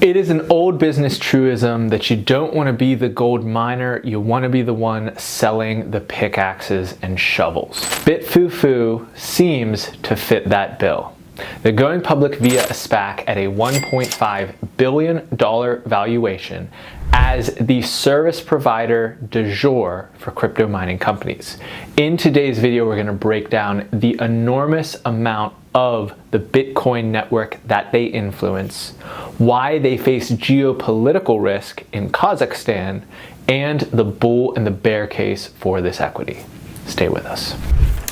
It is an old business truism that you don't want to be the gold miner, you want to be the one selling the pickaxes and shovels. BitFuFu seems to fit that bill. They're going public via a SPAC at a $1.5 billion valuation as the service provider du jour for crypto mining companies. In today's video, we're going to break down the enormous amount of the Bitcoin network that they influence, why they face geopolitical risk in Kazakhstan, and the bull and the bear case for this equity. Stay with us.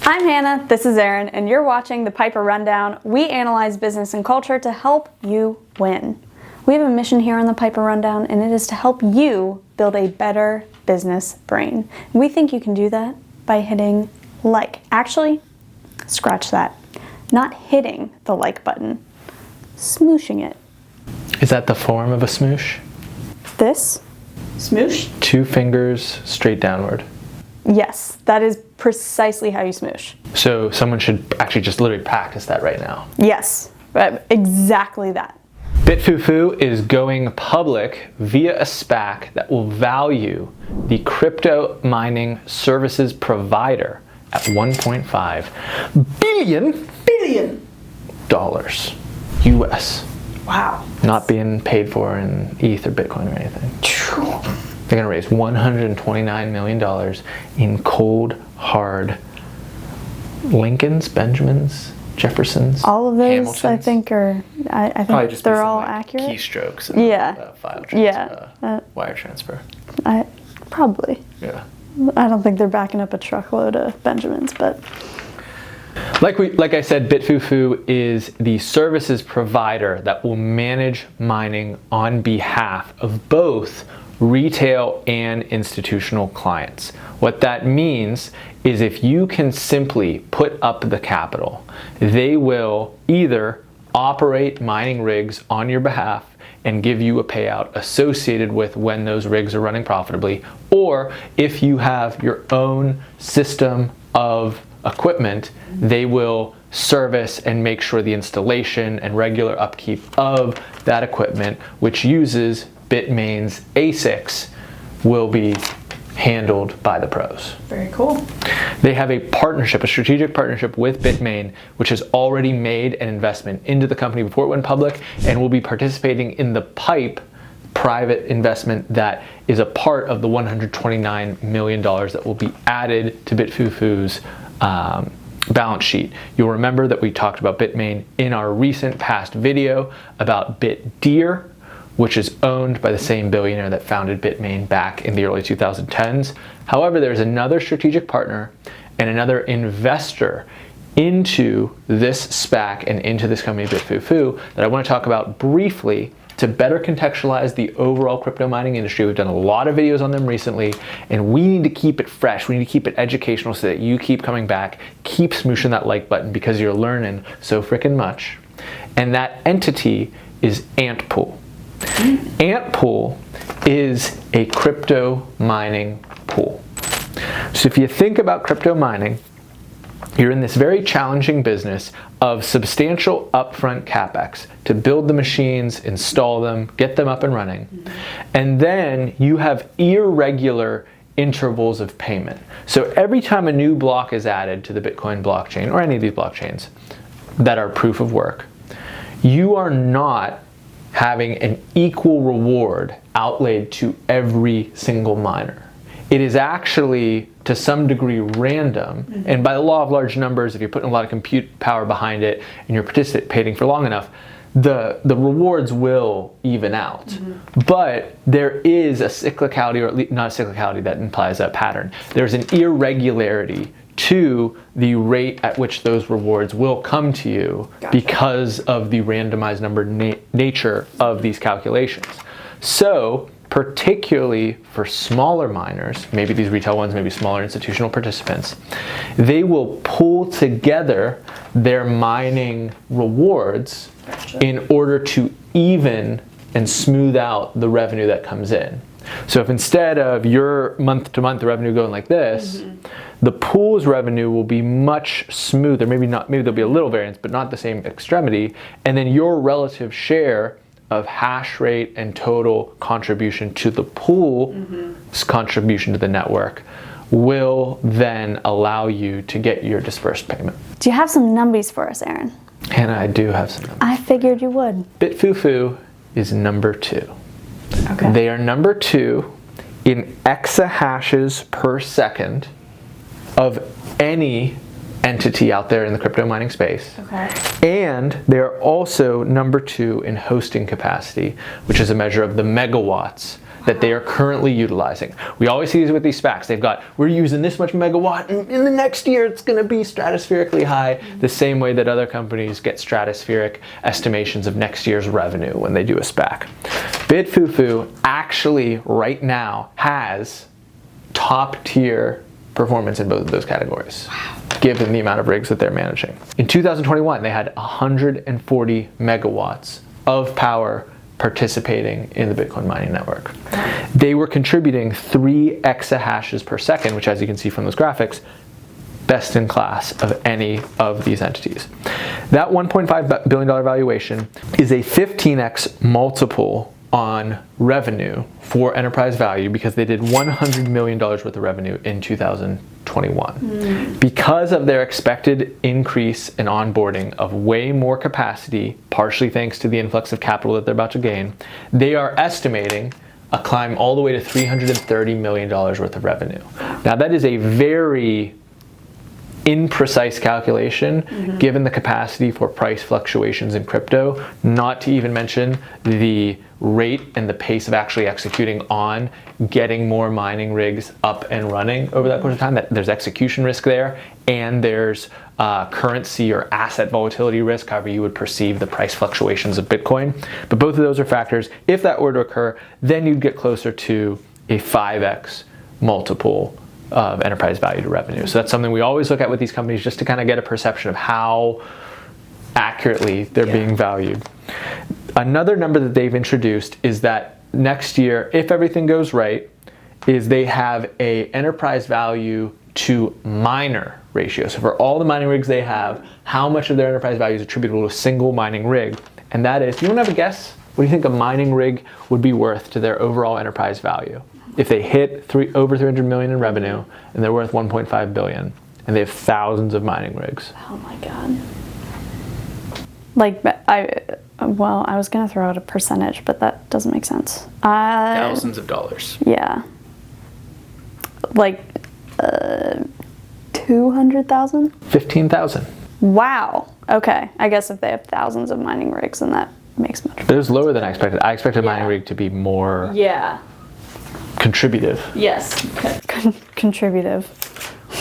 I'm Hannah, this is Erin, and you're watching The Piper Rundown. We analyze business and culture to help you win. We have a mission here on The Piper Rundown, and it is to help you build a better business brain. We think you can do that by hitting like. Actually, scratch that. Not hitting the like button, smooshing it. Is that the form of a smoosh? This? Smoosh? 2 fingers straight downward. Yes, that is precisely how you smoosh. So someone should actually just literally practice that right now. Yes, exactly that. BitFuFu is going public via a SPAC that will value the crypto mining services provider at $1.5 billion US. Wow. Not being paid for in ETH or Bitcoin or anything. They're going to raise $129 million in cold, hard Lincolns, Benjamins, Jeffersons, all of those, Hamiltons. I think, I think just they're some, all like, accurate. Keystrokes and file transfer, wire transfer. Probably. Yeah. I don't think they're backing up a truckload of Benjamins, but like I said, BitFuFu is the services provider that will manage mining on behalf of both retail and institutional clients. What that means is if you can simply put up the capital, they will either operate mining rigs on your behalf and give you a payout associated with when those rigs are running profitably, or if you have your own system of equipment, they will service and make sure the installation and regular upkeep of that equipment, which uses Bitmain's ASICs, will be handled by the pros. very cool. They have a partnership, a strategic partnership with Bitmain, which has already made an investment into the company before it went public and will be participating in the PIPE private investment that is a part of the $129 million that will be added to BitFuFu's balance sheet. You'll remember that we talked about Bitmain in our recent past video about BitDeer, which is owned by the same billionaire that founded Bitmain back in the early 2010s. However, there's another strategic partner and another investor into this SPAC and into this company, BitFuFu, that I want to talk about briefly to better contextualize the overall crypto mining industry. We've done a lot of videos on them recently, and we need to keep it fresh. We need to keep it educational so that you keep coming back, keep smooshing that like button because you're learning so freaking much. And that entity is Antpool. Antpool is a crypto mining pool. So if you think about crypto mining, you're in this very challenging business of substantial upfront capex to build the machines, install them, get them up and running. And then you have irregular intervals of payment. So every time a new block is added to the Bitcoin blockchain, or any of these blockchains that are proof of work, you are not having an equal reward outlaid to every single miner. It is actually, to some degree, random. And by the law of large numbers, if you're putting a lot of compute power behind it and you're participating for long enough, the rewards will even out. But there is a cyclicality, or at least not a cyclicality that implies a pattern. There's an irregularity to the rate at which those rewards will come to you because of the randomized number nature of these calculations. So, particularly for smaller miners, maybe these retail ones, maybe smaller institutional participants, they will pull together their mining rewards in order to even and smooth out the revenue that comes in. So if instead of your month-to-month revenue going like this, the pool's revenue will be much smoother. Maybe there'll be a little variance, but not the same extremity. And then your relative share of hash rate and total contribution to the pool, contribution to the network, will then allow you to get your dispersed payment. Do you have some numbies for us, Aaron? Hannah, I do have some numbers. I figured you would. BitFuFu is number 2. Okay. They are number 2 in exahashes per second of any entity out there in the crypto mining space. Okay. And they're also number 2 in hosting capacity, which is a measure of the megawatts that they are currently utilizing. We always see these with these SPACs. We're using this much megawatt, and in the next year it's gonna be stratospherically high, the same way that other companies get stratospheric estimations of next year's revenue when they do a SPAC. BitFuFu actually right now has top tier performance in both of those categories, given the amount of rigs that they're managing. In 2021, they had 140 megawatts of power participating in the Bitcoin mining network. They were contributing 3 exahashes per second, which, as you can see from those graphics, best in class of any of these entities. That $1.5 billion valuation is a 15x multiple on revenue for enterprise value, because they did $100 million worth of revenue in 2021. Because of their expected increase in onboarding of way more capacity, partially thanks to the influx of capital that they're about to gain, they are estimating a climb all the way to $330 million worth of revenue. Now that is a very imprecise calculation, given the capacity for price fluctuations in crypto, not to even mention the rate and the pace of actually executing on getting more mining rigs up and running over that course of time. That there's execution risk there, and there's currency or asset volatility risk, however you would perceive the price fluctuations of Bitcoin. But both of those are factors. If that were to occur, then you'd get closer to a 5x multiple of enterprise value to revenue. So that's something we always look at with these companies, just to kind of get a perception of how accurately they're being valued. Another number that they've introduced is that next year, if everything goes right, is they have a enterprise value to miner ratio. So for all the mining rigs they have, how much of their enterprise value is attributable to a single mining rig? And that is, you want to have a guess? What do you think a mining rig would be worth to their overall enterprise value? If they hit over 300 million in revenue and they're worth 1.5 billion and they have thousands of mining rigs. Oh my God. I was gonna throw out a percentage, but that doesn't make sense. Thousands of dollars. Yeah. 200,000? 15,000. Wow. Okay. I guess if they have thousands of mining rigs, then that makes much. But it was lower than I expected. I expected a mining rig to be more contributive. Yes. Contributive.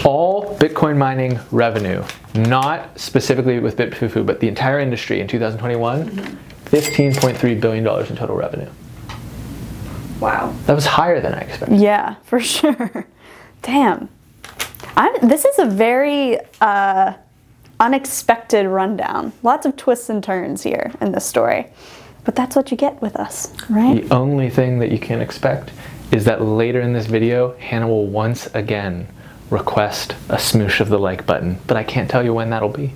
All Bitcoin mining revenue, not specifically with BitFuFu, but the entire industry in 2021, $15.3 billion in total revenue. Wow. That was higher than I expected. Yeah, for sure. Damn. This is a very unexpected rundown. Lots of twists and turns here in this story. But that's what you get with us, right? The only thing that you can expect is that later in this video, Hannah will once again request a smoosh of the like button, but I can't tell you when that'll be.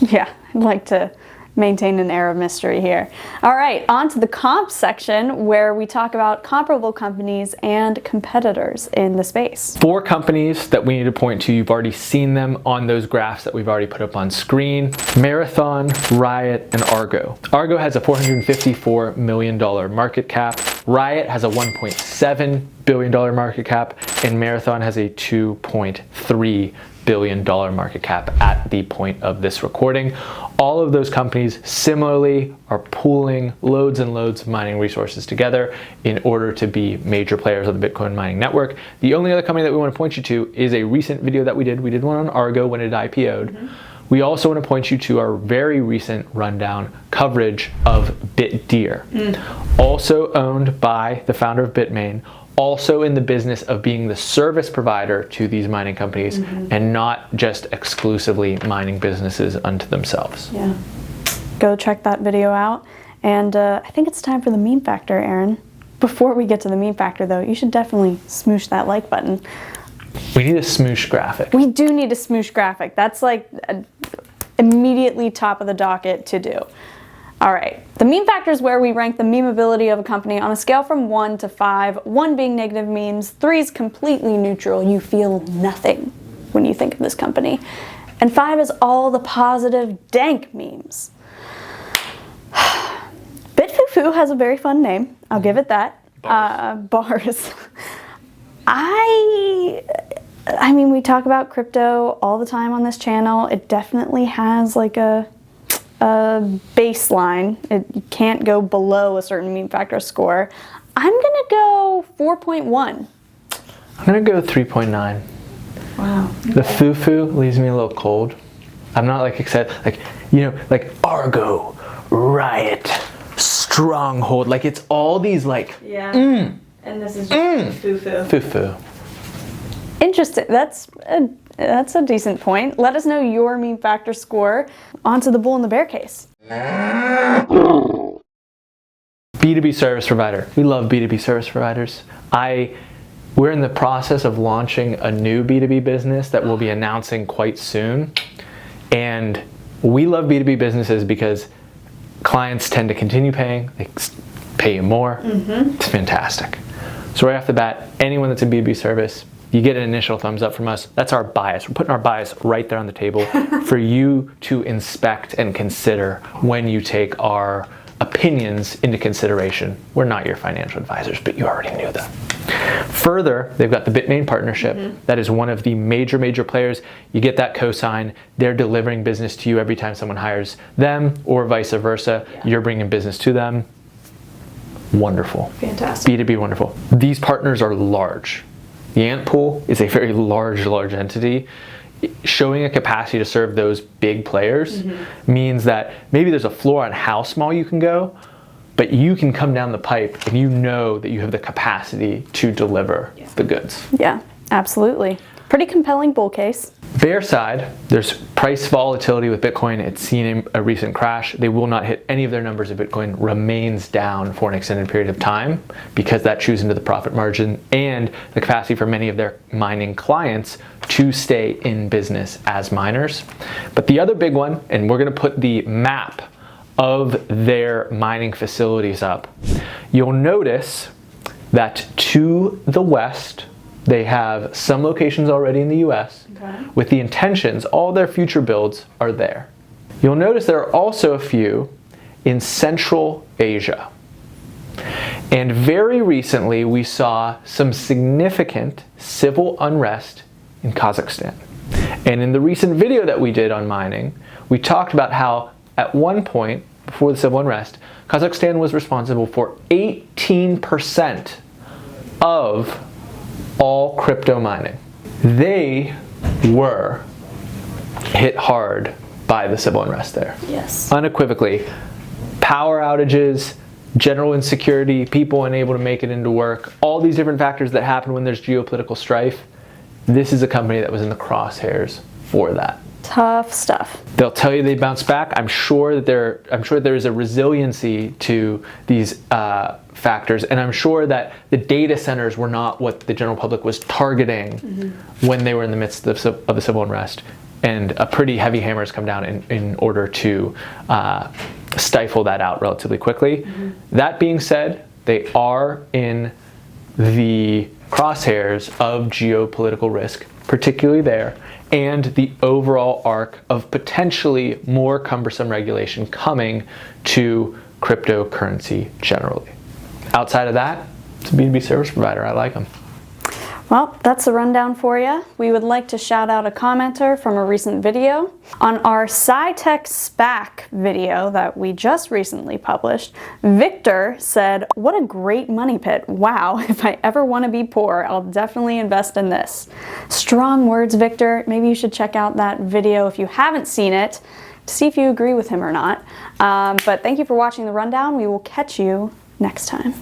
Yeah, I'd like to maintain an air of mystery here. All right, on to the comp section, where we talk about comparable companies and competitors in the space. 4 companies that we need to point to. You've already seen them on those graphs that we've already put up on screen: Marathon, Riot, and Argo. Argo has a $454 million market cap. Riot has a $1.7 billion market cap, and Marathon has a $2.3 billion market cap at the point of this recording. All of those companies similarly are pooling loads and loads of mining resources together in order to be major players of the Bitcoin mining network. The only other company that we want to point you to is a recent video that we did. We did one on Argo when it IPO'd. We also want to point you to our very recent rundown coverage of BitDeer, also owned by the founder of Bitmain, also in the business of being the service provider to these mining companies and not just exclusively mining businesses unto themselves. Yeah. Go check that video out. And I think it's time for the meme factor, Aaron. Before we get to the meme factor, though, you should definitely smoosh that like button. We need a smoosh graphic. We do need a smoosh graphic. That's like immediately top of the docket to do. All right, the meme factor is where we rank the memeability of a company on a scale from 1 to 5, 1 being negative memes, 3 is completely neutral, you feel nothing when you think of this company, and 5 is all the positive dank memes. BitFuFu has a very fun name, I'll give it that. Bars. I mean, we talk about crypto all the time on this channel. It definitely has like a baseline. You can't go below a certain meme factor score. I'm gonna go 4.1. I'm gonna go 3.9. Wow. The fufu leaves me a little cold. I'm not like excited, like, you know, like Argo, Riot, Stronghold, like it's all these like, yeah. And this is just fufu. fufu. Interesting. That's a decent point. Let us know your meme factor score. On to the bull and the bear case. B2B service provider. We love B2B service providers. We're in the process of launching a new B2B business that we'll be announcing quite soon. And we love B2B businesses because clients tend to continue paying, they pay you more. It's fantastic. So right off the bat, anyone that's a B2B service, you get an initial thumbs up from us. That's our bias. We're putting our bias right there on the table for you to inspect and consider when you take our opinions into consideration. We're not your financial advisors, but you already knew that. Further, they've got the Bitmain partnership. That is one of the major players. You get that cosign. They're delivering business to you every time someone hires them, or vice versa. Yeah. You're bringing business to them. Wonderful. Fantastic. B2B wonderful. These partners are large. The ant pool is a very large entity. Showing a capacity to serve those big players means that maybe there's a floor on how small you can go, but you can come down the pipe and you know that you have the capacity to deliver the goods. Yeah, absolutely. Pretty compelling bull case. Bear side, there's price volatility with Bitcoin. It's seen a recent crash. They will not hit any of their numbers if Bitcoin remains down for an extended period of time, because that chews into the profit margin and the capacity for many of their mining clients to stay in business as miners. But the other big one, and we're gonna put the map of their mining facilities up, you'll notice that to the west, they have some locations already in the US with the intentions, all their future builds are there. You'll notice there are also a few in Central Asia. And very recently we saw some significant civil unrest in Kazakhstan. And in the recent video that we did on mining, we talked about how at one point before the civil unrest, Kazakhstan was responsible for 18% of all crypto mining. They were hit hard by the civil unrest there. Yes. Unequivocally. Power outages, general insecurity, people unable to make it into work, all these different factors that happen when there's geopolitical strife. This is a company that was in the crosshairs for that. Tough stuff. They'll tell you they bounce back. I'm sure that there is a resiliency to these factors, and I'm sure that the data centers were not what the general public was targeting when they were in the midst of the civil unrest, and a pretty heavy hammer has come down in order to stifle that out relatively quickly. That being said, they are in the crosshairs of geopolitical risk, particularly there, and the overall arc of potentially more cumbersome regulation coming to cryptocurrency generally. Outside of that, it's a B2B service provider. I like them. Well, that's the rundown for you. We would like to shout out a commenter from a recent video. On our SciTech SPAC video that we just recently published, Victor said, "What a great money pit. Wow, if I ever want to be poor, I'll definitely invest in this." Strong words, Victor. Maybe you should check out that video if you haven't seen it to see if you agree with him or not. But thank you for watching the rundown. We will catch you next time.